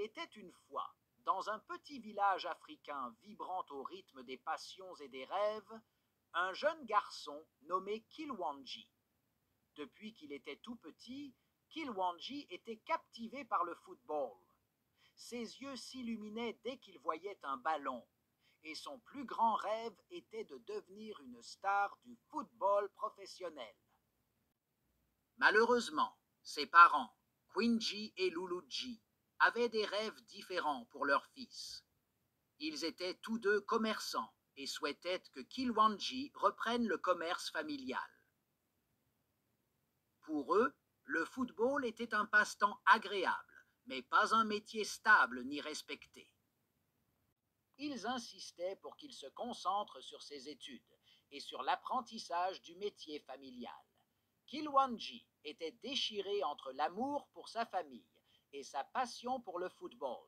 Il était une fois, dans un petit village africain vibrant au rythme des passions et des rêves, un jeune garçon nommé Kilwandji. Depuis qu'il était tout petit, Kilwandji était captivé par le football. Ses yeux s'illuminaient dès qu'il voyait un ballon, et son plus grand rêve était de devenir une star du football professionnel. Malheureusement, ses parents, Quinji et Luluji, avaient des rêves différents pour leur fils. Ils étaient tous deux commerçants et souhaitaient que Kilwandji reprenne le commerce familial. Pour eux, le football était un passe-temps agréable, mais pas un métier stable ni respecté. Ils insistaient pour qu'il se concentre sur ses études et sur l'apprentissage du métier familial. Kilwandji était déchiré entre l'amour pour sa famille et sa passion pour le football.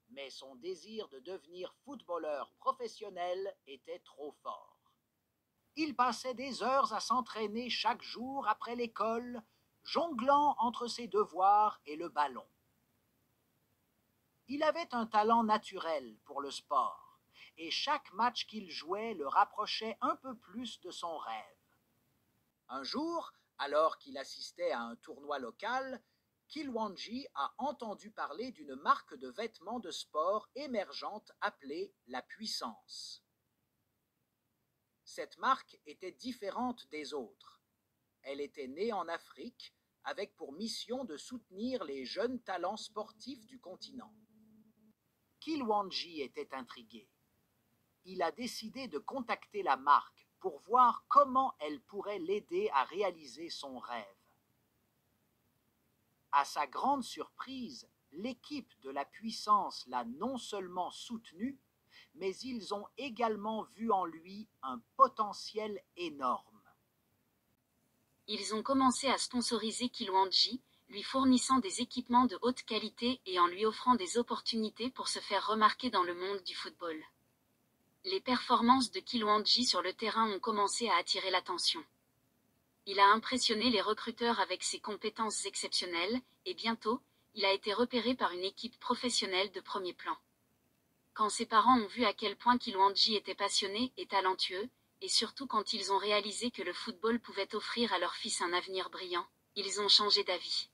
Mais son désir de devenir footballeur professionnel était trop fort. Il passait des heures à s'entraîner chaque jour après l'école, jonglant entre ses devoirs et le ballon. Il avait un talent naturel pour le sport, et chaque match qu'il jouait le rapprochait un peu plus de son rêve. Un jour, alors qu'il assistait à un tournoi local, Kilwandji a entendu parler d'une marque de vêtements de sport émergente appelée La Puissance. Cette marque était différente des autres. Elle était née en Afrique, avec pour mission de soutenir les jeunes talents sportifs du continent. Kilwandji était intrigué. Il a décidé de contacter la marque pour voir comment elle pourrait l'aider à réaliser son rêve. À sa grande surprise, l'équipe de La Puissance l'a non seulement soutenu, mais ils ont également vu en lui un potentiel énorme. Ils ont commencé à sponsoriser Kilwandji, lui fournissant des équipements de haute qualité et en lui offrant des opportunités pour se faire remarquer dans le monde du football. Les performances de Kilwandji sur le terrain ont commencé à attirer l'attention. Il a impressionné les recruteurs avec ses compétences exceptionnelles, et bientôt, il a été repéré par une équipe professionnelle de premier plan. Quand ses parents ont vu à quel point Kilwandji était passionné et talentueux, et surtout quand ils ont réalisé que le football pouvait offrir à leur fils un avenir brillant, ils ont changé d'avis.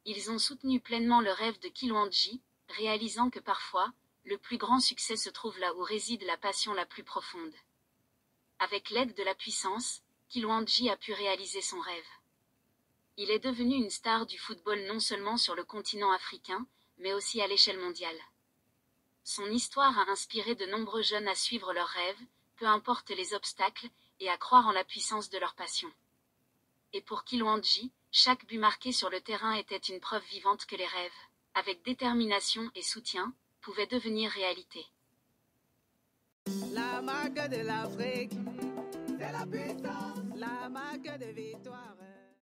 Ils ont soutenu pleinement le rêve de Kilwandji, réalisant que parfois, le plus grand succès se trouve là où réside la passion la plus profonde. Avec l'aide de La Puissance, Kilwandji a pu réaliser son rêve. Il est devenu une star du football non seulement sur le continent africain, mais aussi à l'échelle mondiale. Son histoire a inspiré de nombreux jeunes à suivre leurs rêves, peu importe les obstacles, et à croire en la puissance de leur passion. Et pour Kilwandji, chaque but marqué sur le terrain était une preuve vivante que les rêves, avec détermination et soutien, pouvaient devenir réalité. La marque de l'Afrique, c'est la puissance, la marque de victoire.